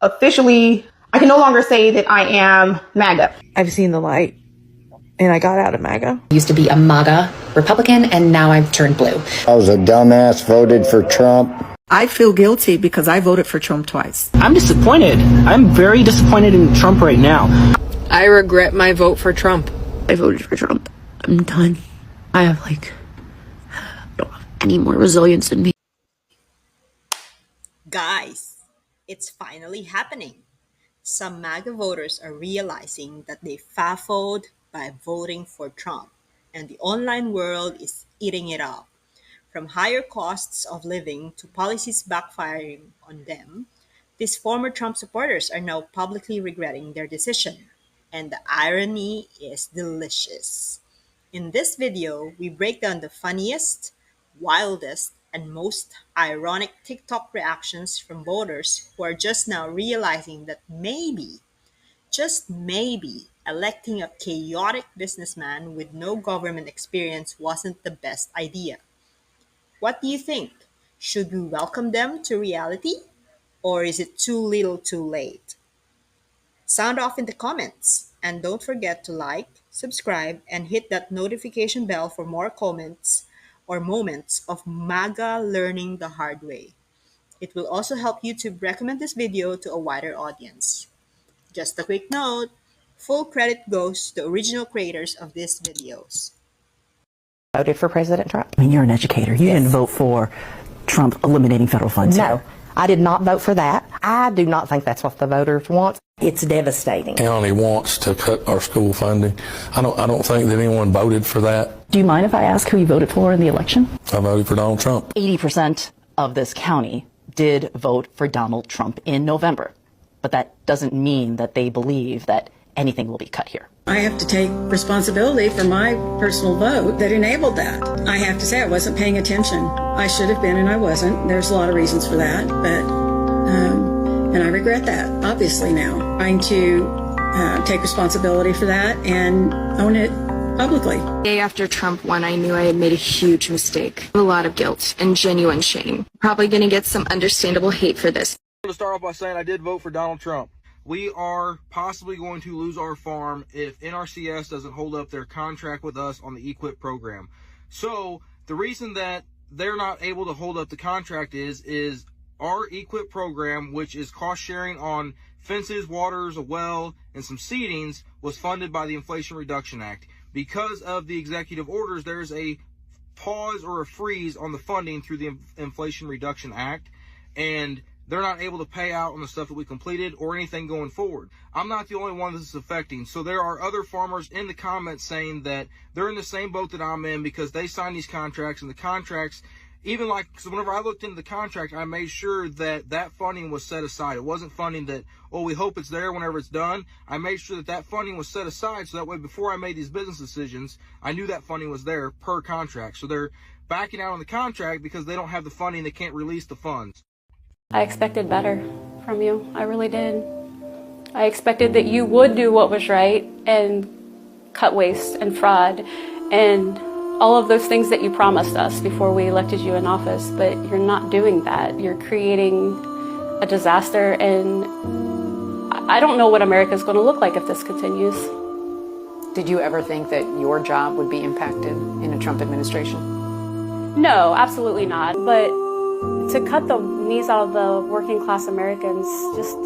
officially, I can no longer say that I am MAGA. I've seen the light, and I got out of MAGA. I used to be a MAGA Republican, and now I've turned blue. I was a dumbass, voted for Trump. I feel guilty because I voted for Trump twice. I'm disappointed. I'm very disappointed in Trump right now. I regret my vote for Trump. I voted for Trump. I'm done. I have I don't have any more resilience in me. Guys, it's finally happening. Some MAGA voters are realizing that they faffled by voting for Trump, and the online world is eating it up. From higher costs of living to policies backfiring on them, these former Trump supporters are now publicly regretting their decision. And the irony is delicious. In this video, we break down the funniest, wildest, and most ironic TikTok reactions from voters who are just now realizing that maybe, just maybe, electing a chaotic businessman with no government experience wasn't the best idea. What do you think? Should we welcome them to reality? Or is it too little too late? Sound off in the comments. And don't forget to like, subscribe, and hit that notification bell for more comments or moments of MAGA learning the hard way. It will also help YouTube recommend this video to a wider audience. Just a quick note, full credit goes to the original creators of these videos. Voted for President Trump. I mean, you're an educator. You didn't vote for Trump eliminating federal funds. No, I did not vote for that. I do not think that's what the voters want. It's devastating. County wants to cut our school funding. I don't think that anyone voted for that. Do you mind if I ask who you voted for in the election? I voted for Donald Trump. 80% of this county did vote for Donald Trump in November. But that doesn't mean that they believe that anything will be cut here. I have to take responsibility for my personal vote that enabled that. I have to say I wasn't paying attention. I should have been and I wasn't. There's a lot of reasons for that, and I regret that, obviously now. Trying to take responsibility for that and own it publicly. The day after Trump won, I knew I had made a huge mistake. A lot of guilt and genuine shame. Probably gonna get some understandable hate for this. I'm gonna start off by saying I did vote for Donald Trump. We are possibly going to lose our farm if NRCS doesn't hold up their contract with us on the EQIP program. So the reason that they're not able to hold up the contract is our EQIP program, which is cost sharing on fences, waters, a well, and some seedings, was funded by the Inflation Reduction Act. Because of the executive orders, there's a pause or a freeze on the funding through the Inflation Reduction Act, and they're not able to pay out on the stuff that we completed or anything going forward. I'm not the only one this is affecting. So there are other farmers in the comments saying that they're in the same boat that I'm in because they signed these contracts, and the contracts, even because whenever I looked into the contract, I made sure that that funding was set aside. It wasn't funding that, oh, we hope it's there whenever it's done. I made sure that that funding was set aside so that way before I made these business decisions, I knew that funding was there per contract. So they're backing out on the contract because they don't have the funding. They can't release the funds. I expected better from you. I really did. I expected that you would do what was right and cut waste and fraud and all of those things that you promised us before we elected you in office, but you're not doing that. You're creating a disaster, and I don't know what America's going to look like if this continues. Did you ever think that your job would be impacted in a Trump administration? No, absolutely not. But to cut the knees out of the working class Americans just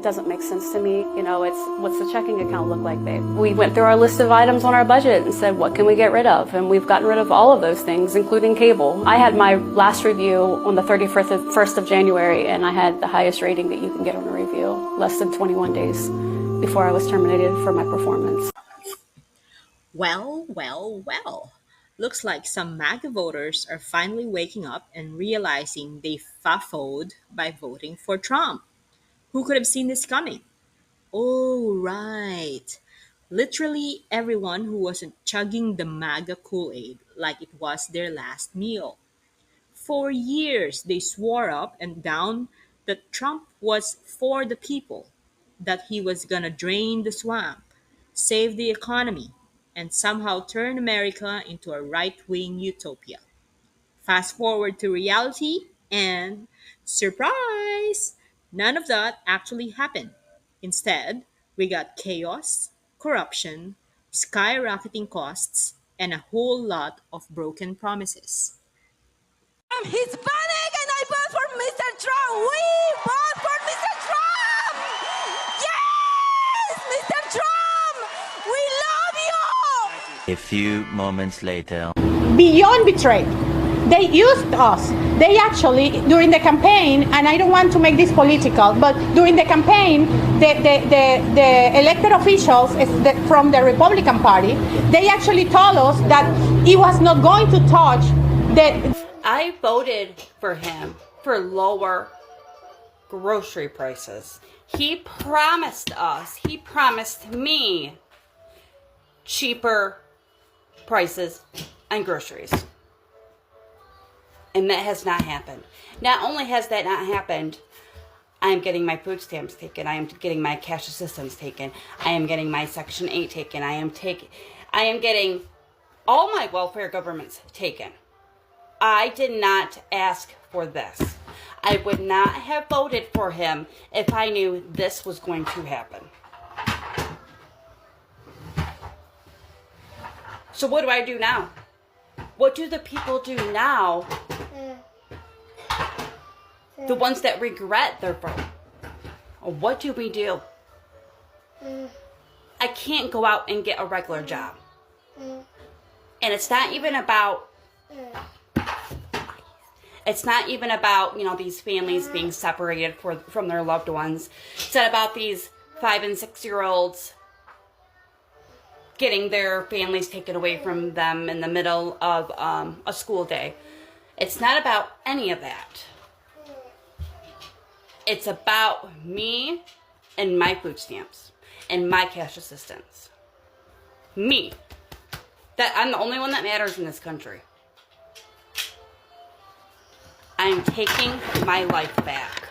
doesn't make sense to me. You know, it's what's the checking account look like, babe? We went through our list of items on our budget and said, what can we get rid of? And we've gotten rid of all of those things, including cable. I had my last review on the 31st of January, and I had the highest rating that you can get on a review, less than 21 days before I was terminated for my performance. Well, well, well. Looks like some MAGA voters are finally waking up and realizing they faffled by voting for Trump. Who could have seen this coming? Oh, right. Literally everyone who wasn't chugging the MAGA Kool-Aid like it was their last meal. For years, they swore up and down that Trump was for the people, that he was gonna drain the swamp, save the economy, and somehow turn America into a right-wing utopia. Fast forward to reality, and surprise! None of that actually happened. Instead, we got chaos, corruption, skyrocketing costs, and a whole lot of broken promises. I'm Hispanic and I vote for Mr. Trump. We vote for Mr. Trump. Yes, Mr. Trump, we love you. A few moments later. Beyond betrayed. They used us. They actually, during the campaign, and I don't want to make this political, but during the campaign, the elected officials from the Republican Party, they actually told us that he was not going to touch the... I voted for him for lower grocery prices. He promised me cheaper prices on groceries. And that has not happened. Not only has that not happened, I am getting my food stamps taken. I am getting my cash assistance taken. I am getting my Section 8 taken. I am getting all my welfare governments taken. I did not ask for this. I would not have voted for him if I knew this was going to happen. So what do I do now? What do the people do now? The ones that regret their vote. What do we do? I can't go out and get a regular job. And it's not even about these families being separated from their loved ones. It's not about these 5 and 6 year olds getting their families taken away from them in the middle of a school day. It's not about any of that. It's about me and my food stamps and my cash assistance. Me. That I'm the only one that matters in this country. I'm taking my life back.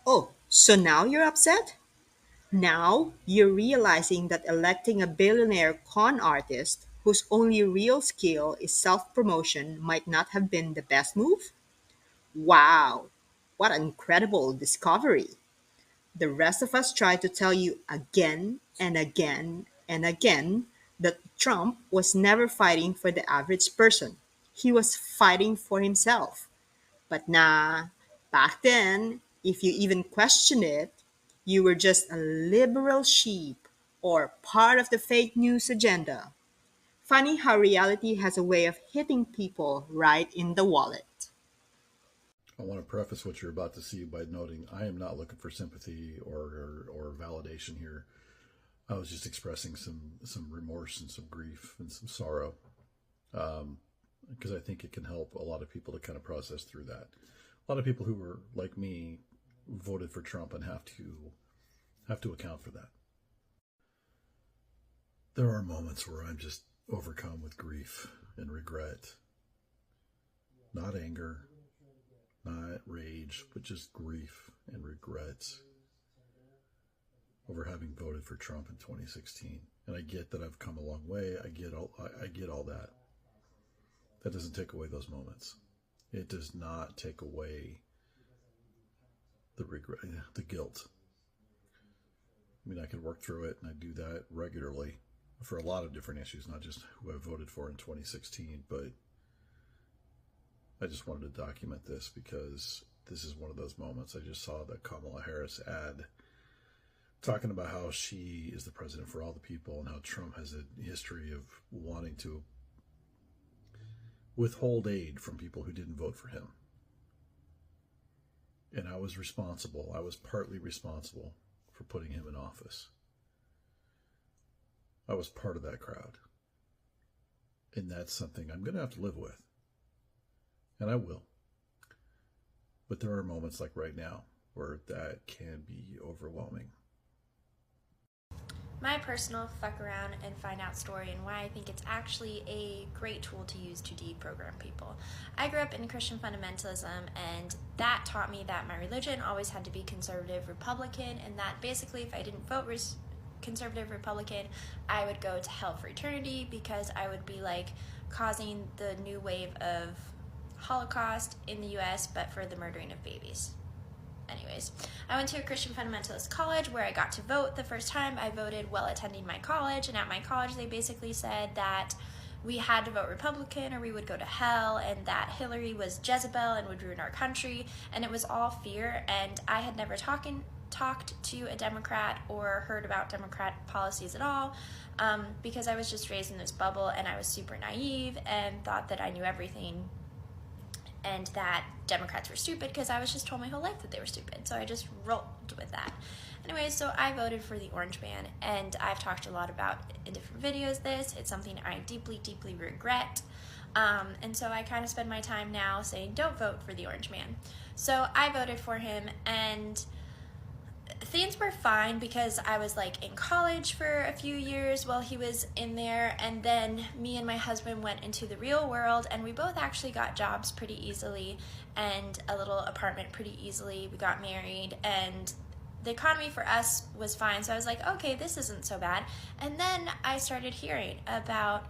Oh, so now you're upset? Now you're realizing that electing a billionaire con artist whose only real skill is self-promotion might not have been the best move? Wow, what an incredible discovery. The rest of us try to tell you again and again and again that Trump was never fighting for the average person. He was fighting for himself. But nah, back then, if you even questioned it, you were just a liberal sheep or part of the fake news agenda. Funny how reality has a way of hitting people right in the wallet. I want to preface what you're about to see by noting I am not looking for sympathy or validation here. I was just expressing some remorse and some grief and some sorrow, because I think it can help a lot of people to kind of process through that. A lot of people who were like me voted for Trump and have to account for that. There are moments where I'm just overcome with grief and regret, not anger, not rage, but just grief and regrets over having voted for Trump in 2016. And I get that I've come a long way. I get all that. That doesn't take away those moments. It does not take away the regret, the guilt. I mean, I could work through it, and I do that regularly for a lot of different issues, not just who I voted for in 2016, but I just wanted to document this because this is one of those moments. I just saw the Kamala Harris ad talking about how she is the president for all the people and how Trump has a history of wanting to withhold aid from people who didn't vote for him. And I was responsible. I was partly responsible for putting him in office. I was part of that crowd. And that's something I'm going to have to live with. And I will. But there are moments like right now where that can be overwhelming. My personal fuck around and find out story and why I think it's actually a great tool to use to deprogram people. I grew up in Christian fundamentalism, and that taught me that my religion always had to be conservative Republican, and that basically if I didn't vote conservative Republican, I would go to hell for eternity because I would be like causing the new wave of Holocaust in the US, but for the murdering of babies. Anyways, I went to a Christian fundamentalist college where I got to vote the first time. I voted while attending my college, and at my college they basically said that we had to vote Republican or we would go to hell, and that Hillary was Jezebel and would ruin our country, and it was all fear. And I had never talked to a Democrat or heard about Democrat policies at all, because I was just raised in this bubble and I was super naive and thought that I knew everything and that Democrats were stupid because I was just told my whole life that they were stupid. So I just rolled with that. Anyway, so I voted for the Orange Man, and I've talked a lot about in different videos this. It's something I deeply, deeply regret. And so I kind of spend my time now saying, don't vote for the Orange Man. So I voted for him, and things were fine because I was like in college for a few years while he was in there, and then me and my husband went into the real world, and we both actually got jobs pretty easily and a little apartment pretty easily. We got married, and the economy for us was fine, so I was like, okay, this isn't so bad. And then I started hearing about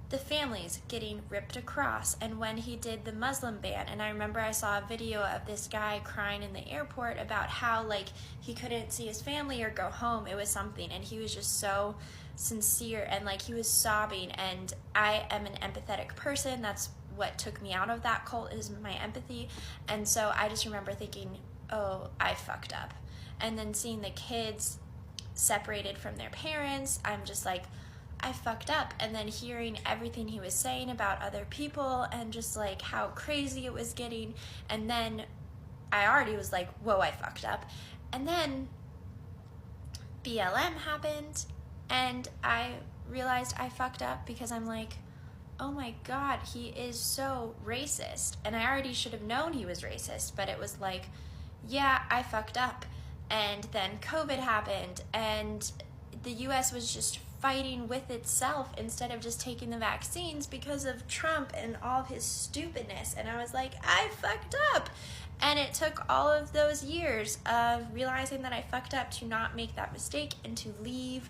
the families getting ripped across, and when he did the Muslim ban, and I remember I saw a video of this guy crying in the airport about how like he couldn't see his family or go home. It was something, and he was just so sincere, and like he was sobbing, and I am an empathetic person. That's what took me out of that cult, is my empathy. And so I just remember thinking, oh, I fucked up. And then seeing the kids separated from their parents, I'm just like, I fucked up. And then hearing everything he was saying about other people and just like how crazy it was getting, and then I already was like, whoa, I fucked up. And then BLM happened, and I realized I fucked up because I'm like, oh my God, he is so racist. And I already should have known he was racist, but it was like, yeah, I fucked up. And then COVID happened, and the US was just fighting with itself instead of just taking the vaccines because of Trump and all of his stupidness. And I was like, I fucked up. And it took all of those years of realizing that I fucked up to not make that mistake and to leave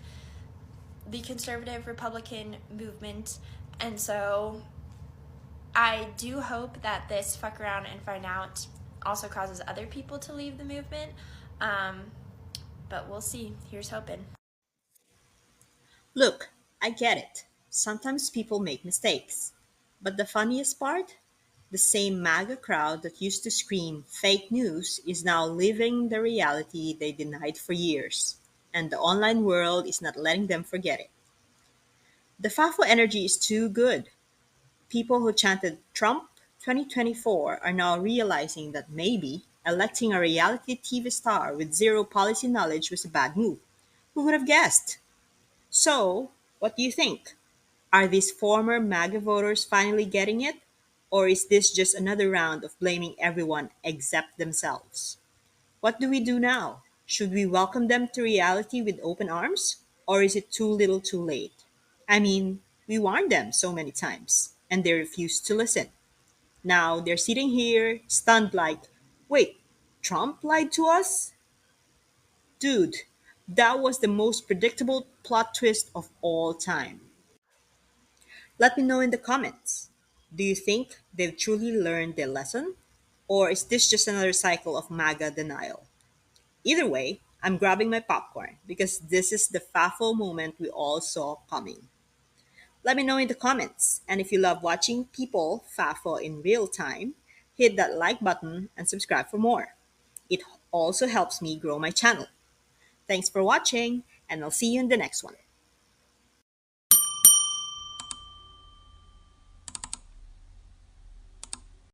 the conservative Republican movement. And so I do hope that this fuck around and find out also causes other people to leave the movement. But we'll see. Here's hoping. Look, I get it. Sometimes people make mistakes. But the funniest part? The same MAGA crowd that used to scream fake news is now living the reality they denied for years. And the online world is not letting them forget it. The FAFO energy is too good. People who chanted Trump 2024 are now realizing that maybe electing a reality TV star with zero policy knowledge was a bad move. Who would have guessed? So, what do you think? Are these former MAGA voters finally getting it? Or is this just another round of blaming everyone except themselves? What do we do now? Should we welcome them to reality with open arms? Or is it too little too late? I mean, we warned them so many times, and they refused to listen. Now they're sitting here, stunned like, wait, Trump lied to us? Dude, that was the most predictable plot twist of all time. Let me know in the comments. Do you think they've truly learned their lesson? Or is this just another cycle of MAGA denial? Either way, I'm grabbing my popcorn because this is the FAFO moment we all saw coming. Let me know in the comments. And if you love watching people FAFO in real time, hit that like button and subscribe for more. It also helps me grow my channel. Thanks for watching, and I'll see you in the next one.